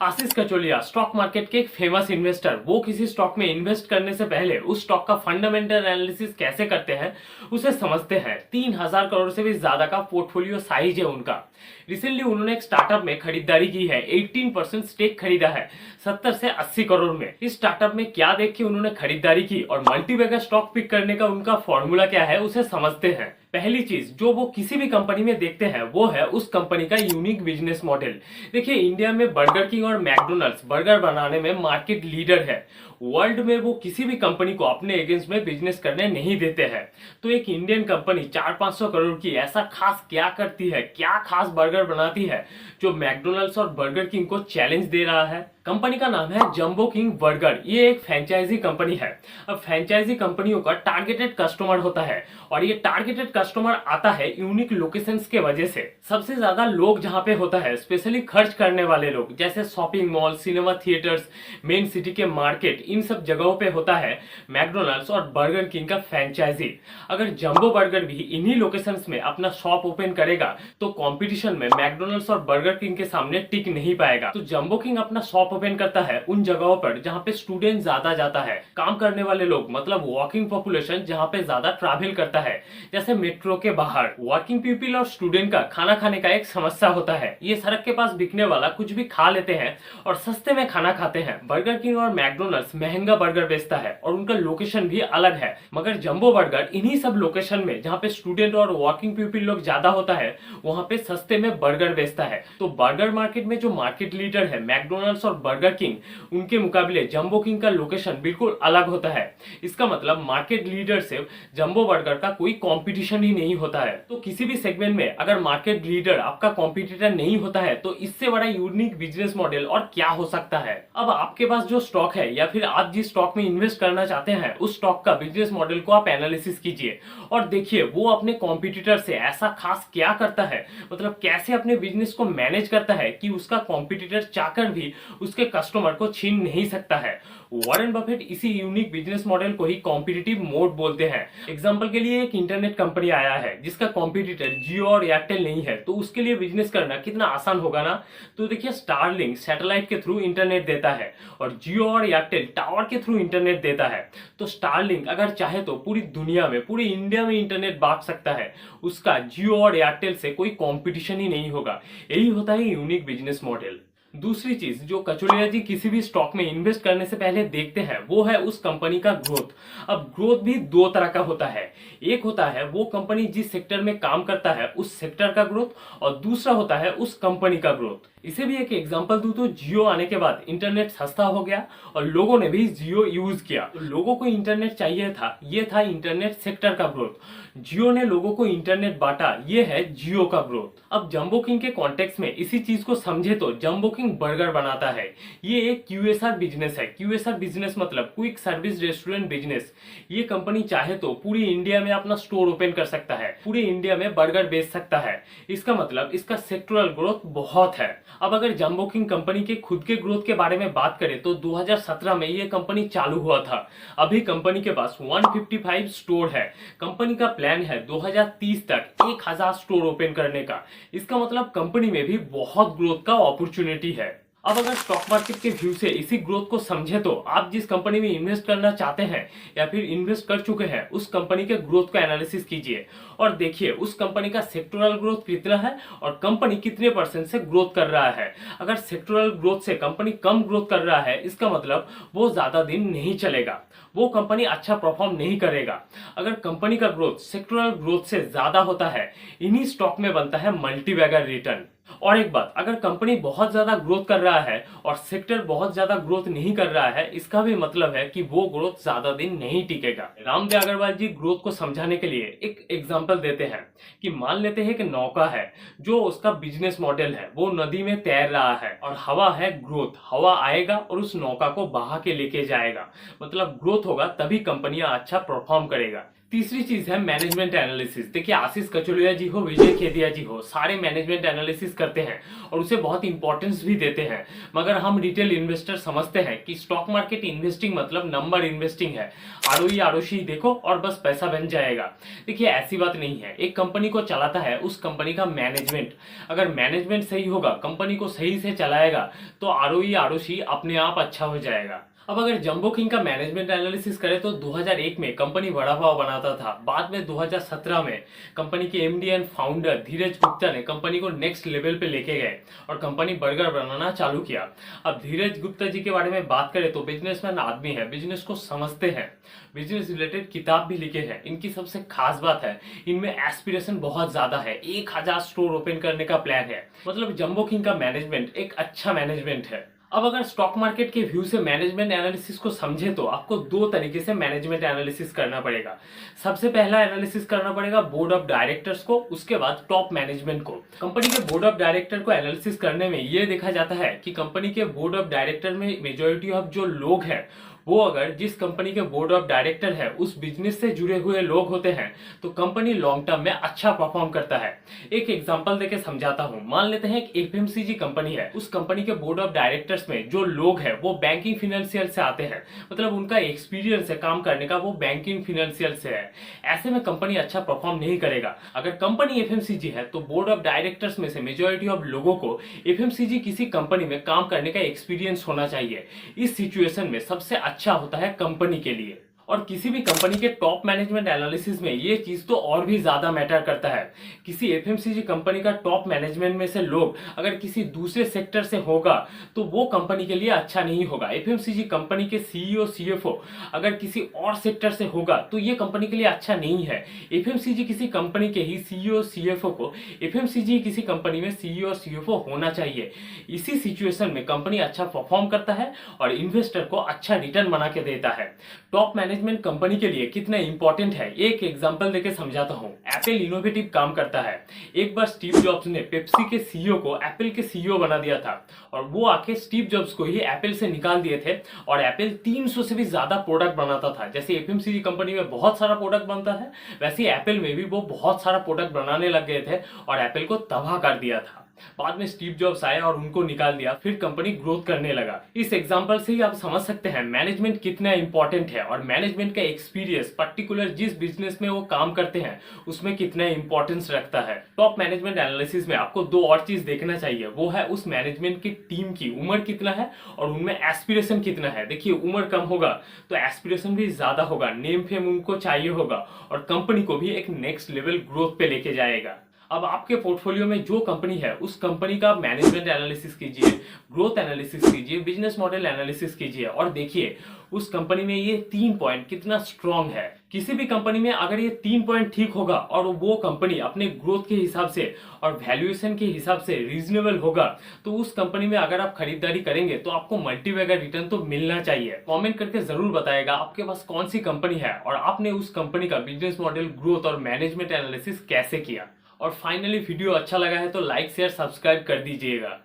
आशीष Kacholia stock market के एक famous investor. वो किसी स्टॉक में इन्वेस्ट करने से पहले उस स्टॉक का फंडामेंटल एनालिसिस कैसे करते हैं उसे समझते हैं। 3,000 करोड़ से भी ज्यादा का पोर्टफोलियो साइज है उनका। रिसेंटली उन्होंने एक स्टार्टअप में खरीदारी की है, 18% स्टेक खरीदा है 70 से 80 करोड़ में। इस स्टार्टअप में क्या देख के उन्होंने खरीदारी की और मल्टीबैगर स्टॉक पिक करने का उनका फॉर्मूला क्या है उसे समझते हैं। पहली चीज जो वो किसी भी कंपनी में देखते हैं वो है उस कंपनी का यूनिक बिजनेस मॉडल। देखिए, इंडिया में बर्गर किंग और मैकडोनल्ड्स बर्गर बनाने में मार्केट लीडर है। वर्ल्ड में वो किसी भी कंपनी को अपने अगेंस्ट में बिजनेस करने नहीं देते हैं। तो एक इंडियन कंपनी 400-500 करोड़ की ऐसा खास क्या करती है, क्या खास बर्गर बनाती है जो मैकडोनल्ड्स और बर्गर किंग को चैलेंज दे रहा है। कंपनी का नाम है जंबो किंग बर्गर। ये एक फ्रेंचाइजी कंपनी है। अब फ्रेंचाइजी कंपनियों का टारगेटेड कस्टमर होता है और ये टारगेटेड कस्टमर आता है यूनिक लोकेशंस के वजह से। सबसे ज्यादा लोग जहां पे होता है, स्पेशली खर्च करने वाले लोग, जैसे shopping mall, cinema theatres, main city के मार्केट, इन सब जगहों पे होता है मैकडोनल्ड्स और बर्गर किंग का फ्रेंचाइजी। अगर जंबो बर्गर भी इन्हीं लोकेशंस में अपना शॉप ओपन करेगा तो कंपटीशन में मैकडोनल्ड्स और बर्गर किंग के सामने टिक नहीं पाएगा। तो जंबो किंग अपना शॉप ओपन करता है उन जगहों पर जहां पे स्टूडेंट ज्यादा जाता है, काम करने वाले लोग, मतलब वॉकिंग पॉपुलेशन जहां पे ज्यादा ट्रैवल करता है, जैसे मेट्रो के बाहर। वर्किंग पीपल और स्टूडेंट का खाना खाने का एक समस्या होता है। ये सड़क के पास बिकने वाला कुछ भी खा लेते हैं और सस्ते में खाना खाते हैं। बर्गर किंग और मैकडोनल्ड्स महंगा बर्गर बेचता है और उनका लोकेशन भी अलग है, मगर जंबो बर्गर इन्हीं सब लोकेशन में जहां पे स्टूडेंट और वर्किंग पीपल लोग ज्यादा होता है वहां पे सस्ते में बर्गर बेचता है। तो बर्गर मार्केट में जो मार्केट लीडर है मैकडोनल्ड्स और बर्गर किंग, उनके मुकाबले जंबो किंग का लोकेशन बिल्कुल अलग होता है। इसका मतलब मार्केट लीडर से जंबो बर्गर का कोई कंपटीशन ही नहीं होता है। तो किसी भी सेगमेंट में अगर मार्केट लीडर आपका कॉम्पिटिटर नहीं होता है तो इससे बड़ा यूनिक बिजनेस मॉडल और क्या हो सकता है। अब आपके पास जो स्टॉक है या फिर आप जिस स्टॉक में इन्वेस्ट करना चाहते हैं उस स्टॉक का बिजनेस मॉडल को आप एनालिसिस कीजिए और देखिए वो अपने कॉम्पिटिटर से ऐसा खास क्या करता है, मतलब कैसे अपने बिजनेस को मैनेज करता है कि उसका कॉम्पिटिटर चाहकर भी उसके कस्टमर को छीन नहीं सकता है। वॉरेन बफेट इसी यूनिक बिजनेस मॉडल को ही कॉम्पिटिटिव मोड बोलते हैं। एग्जांपल के लिए एक इंटरनेट कंपनी आया है जिसका कॉम्पिटिटर जियो और एयरटेल नहीं है, तो उसके लिए बिजनेस करना कितना आसान होगा ना। तो देखिए, स्टारलिंक सैटेलाइट के थ्रू इंटरनेट देता है और जियो और एयरटेल टावर के थ्रू इंटरनेट देता है। तो स्टारलिंक अगर चाहे तो पूरी दुनिया में, पूरी इंडिया में इंटरनेट बांट सकता है। उसका जियो और एयरटेल से कोई कॉम्पिटिशन ही नहीं होगा। यही होता है यूनिक बिजनेस मॉडल। दूसरी चीज जो कचोलिया जी किसी भी स्टॉक में इन्वेस्ट करने से पहले देखते हैं वो है उस कंपनी का ग्रोथ। अब ग्रोथ भी दो तरह का होता है। एक होता है वो कंपनी जिस सेक्टर में काम करता है उस सेक्टर का ग्रोथ, और दूसरा होता है उस कंपनी का ग्रोथ। इसे भी एक एग्जांपल दूं तो जियो आने के बाद इंटरनेट सस्ता हो गया और लोगों ने भी जियो यूज किया। तो लोगों को इंटरनेट चाहिए था, ये था इंटरनेट सेक्टर का ग्रोथ। जियो ने लोगों को इंटरनेट बांटा, ये है जियो का ग्रोथ। अब जंबो किंग के कॉन्टेक्स्ट में इसी चीज को समझे तो जंबो किंग बर्गर बनाता है। ये एक क्यूएसआर बिजनेस है। क्यूएसआर बिजनेस मतलब क्विक सर्विस रेस्टोरेंट बिजनेस। ये कंपनी चाहे तो पूरी इंडिया में अपना स्टोर ओपन कर सकता है, पूरी इंडिया में बर्गर बेच सकता है। इसका मतलब इसका सेक्टोरल ग्रोथ बहुत है। अब अगर जंबो किंग कंपनी के खुद के ग्रोथ के बारे में बात करें तो 2017 में ये कंपनी चालू हुआ था। अभी कंपनी के पास 155 स्टोर है। कंपनी का प्लान है 2030 तक 1000 स्टोर ओपन करने का। इसका मतलब कंपनी में भी बहुत ग्रोथ का अपॉर्चुनिटी है। अब अगर स्टॉक मार्केट के व्यू से इसी ग्रोथ को समझे तो आप जिस कंपनी में इन्वेस्ट करना चाहते हैं या फिर इन्वेस्ट कर चुके हैं उस कंपनी के ग्रोथ का एनालिसिस कीजिए और देखिए उस कंपनी का सेक्टोरल ग्रोथ कितना है और कंपनी कितने परसेंट से ग्रोथ कर रहा है। अगर सेक्टोरल ग्रोथ से कंपनी कम ग्रोथ कर रहा है इसका मतलब वो ज्यादा दिन नहीं चलेगा, वो कंपनी अच्छा परफॉर्म नहीं करेगा। अगर कंपनी का ग्रोथ सेक्टोरल ग्रोथ से ज्यादा होता है, इन्हीं स्टॉक में बनता है मल्टीबैगर रिटर्न। और एक बात, अगर कंपनी बहुत ज्यादा ग्रोथ कर रहा है और सेक्टर बहुत ज्यादा ग्रोथ नहीं कर रहा है, इसका भी मतलब है कि वो ग्रोथ ज्यादा दिन नहीं टिकेगा। रामदेव अग्रवाल जी ग्रोथ को समझाने के लिए एक एग्जांपल देते हैं कि मान लेते हैं कि नौका है, जो उसका बिजनेस मॉडल है, वो नदी में तैर रहा है और हवा है ग्रोथ। हवा आएगा और उस नौका को बहा के लेके जाएगा, मतलब ग्रोथ होगा तभी कंपनियां अच्छा परफॉर्म करेगा। तीसरी चीज है मैनेजमेंट एनालिसिस। देखिए आशीष कचोलिया जी हो, विजय खेदिया जी हो, सारे मैनेजमेंट एनालिसिस करते हैं और उसे बहुत इंपॉर्टेंस भी देते हैं। मगर हम रिटेल इन्वेस्टर समझते हैं कि स्टॉक मार्केट इन्वेस्टिंग मतलब नंबर इन्वेस्टिंग है, आरओई आरओसी देखो और बस पैसा बन जाएगा। देखिए ऐसी बात नहीं है। एक कंपनी को चलाता है उस कंपनी का मैनेजमेंट। अगर मैनेजमेंट सही होगा, कंपनी को सही से चलाएगा, तो आरओई आरओसी अपने आप अच्छा हो जाएगा। अब अगर जंबो किंग का मैनेजमेंट एनालिसिस करें तो 2001 में कंपनी वड़ा पाव बनाता था। बाद में 2017 में कंपनी के एमडी एंड फाउंडर धीरज गुप्ता ने कंपनी को नेक्स्ट लेवल पे लेके गए और कंपनी बर्गर बनाना चालू किया। अब धीरज गुप्ता जी के बारे में बात करें तो बिजनेसमैन आदमी है, बिजनेस को समझते हैं, बिजनेस रिलेटेड किताब भी लिखे हैं। इनकी सबसे खास बात है इनमें एस्पिरेशन बहुत ज्यादा है, 1000 स्टोर ओपन करने का प्लान है। मतलब जंबो किंग का मैनेजमेंट एक अच्छा मैनेजमेंट है। अब अगर स्टॉक मार्केट के व्यू से मैनेजमेंट एनालिसिस को समझे तो आपको दो तरीके से मैनेजमेंट एनालिसिस करना पड़ेगा। सबसे पहला एनालिसिस करना पड़ेगा बोर्ड ऑफ डायरेक्टर्स को, उसके बाद टॉप मैनेजमेंट को। कंपनी के बोर्ड ऑफ डायरेक्टर को एनालिसिस करने में यह देखा जाता है कि कंपनी के बोर्ड ऑफ डायरेक्टर में मेजोरिटी ऑफ जो लोग हैं वो अगर जिस कंपनी के बोर्ड ऑफ डायरेक्टर है उस बिजनेस से जुड़े हुए लोग होते हैं तो कंपनी लॉन्ग टर्म में अच्छा परफॉर्म करता है। एक एग्जांपल देके समझाता हूं। मान लेते हैं एक एफएमसीजी कंपनी है, उस कंपनी के बोर्ड ऑफ डायरेक्टर्स में जो लोग हैं वो बैंकिंग फिनेंशियल से आते हैं, मतलब उनका एक्सपीरियंस है काम करने का वो बैंकिंग फिनेंशियल से है। ऐसे में कंपनी अच्छा परफॉर्म नहीं करेगा। अगर कंपनी एफएमसीजी है तो बोर्ड ऑफ डायरेक्टर्स में से मेजोरिटी ऑफ लोगों को एफएमसीजी किसी कंपनी में काम करने का एक्सपीरियंस होना चाहिए। इस सिचुएशन में सबसे अच्छा होता है कंपनी के लिए। और किसी भी कंपनी के टॉप मैनेजमेंट एनालिसिस में ये चीज तो और भी ज्यादा मैटर करता है। किसी एफएमसीजी कंपनी का टॉप मैनेजमेंट में से लोग अगर किसी दूसरे सेक्टर से होगा तो वो कंपनी के लिए अच्छा नहीं होगा। एफएमसीजी कंपनी के सीईओ सीएफओ अगर किसी और सेक्टर से होगा तो ये कंपनी के लिए अच्छा नहीं है। एफएमसीजी किसी कंपनी के ही सीईओ सीएफओ को एफएमसीजी किसी कंपनी में सीईओ सीएफओ होना चाहिए। इसी सिचुएशन में कंपनी अच्छा परफॉर्म करता है और इन्वेस्टर को अच्छा रिटर्न बना के देता है। टॉप मैनेजमेंट कंपनी के लिए कितना इंपॉर्टेंट है एक एग्जांपल देके समझाता हूं। एप्पल इनोवेटिव काम करता है। एक बार स्टीव जॉब्स ने पेप्सी के सीईओ को एप्पल के सीईओ बना दिया था और वो आके स्टीव जॉब्स को ही एप्पल से निकाल दिए थे और एप्पल 300 से भी ज्यादा प्रोडक्ट बनाता था। जैसे एफएमसीजी कंपनी में बहुत सारा प्रोडक्ट बनता है वैसे एप्पल में भी वो बहुत सारा प्रोडक्ट बनाने लग गए थे और एप्पल को तबाह कर दिया था। बाद में स्टीव जॉब्स आए और उनको निकाल दिया, फिर कंपनी ग्रोथ करने लगा। इस एग्जांपल से ही आप समझ सकते हैं मैनेजमेंट कितना इंपॉर्टेंट है और मैनेजमेंट का एक्सपीरियंस पर्टिकुलर जिस बिजनेस में वो काम करते हैं उसमें कितना इंपॉर्टेंस रखता है। टॉप मैनेजमेंट एनालिसिस में आपको दो और चीज देखना चाहिए, वो है उस मैनेजमेंट की टीम की उम्र कितना है और उनमें एस्पिरेशन कितना है। देखिए उम्र कम होगा तो एस्पिरेशन भी ज्यादा होगा, नेम फेम उनको चाहिए होगा और कंपनी को भी एक नेक्स्ट लेवल ग्रोथ पे लेके जाएगा। अब आपके पोर्टफोलियो में जो कंपनी है उस कंपनी का मैनेजमेंट एनालिसिस कीजिए, ग्रोथ एनालिसिस कीजिए, बिजनेस मॉडल एनालिसिस कीजिए और देखिए उस कंपनी में ये 3 पॉइंट कितना स्ट्रांग है। किसी भी कंपनी में अगर ये 3 पॉइंट ठीक होगा और वो कंपनी अपने ग्रोथ के हिसाब से और वैल्यूएशन के हिसाब से रीजनेबल होगा तो उस कंपनी में अगर आप खरीदारी करेंगे तो आपको मल्टीबैगर रिटर्न तो मिलना चाहिए। कमेंट करके जरूर बताएगा आपके पास कौन सी कंपनी है और आपने उस कंपनी का बिजनेस मॉडल, ग्रोथ और मैनेजमेंट एनालिसिस कैसे किया। और फाइनली वीडियो अच्छा लगा है तो लाइक शेयर सब्सक्राइब कर दीजिएगा।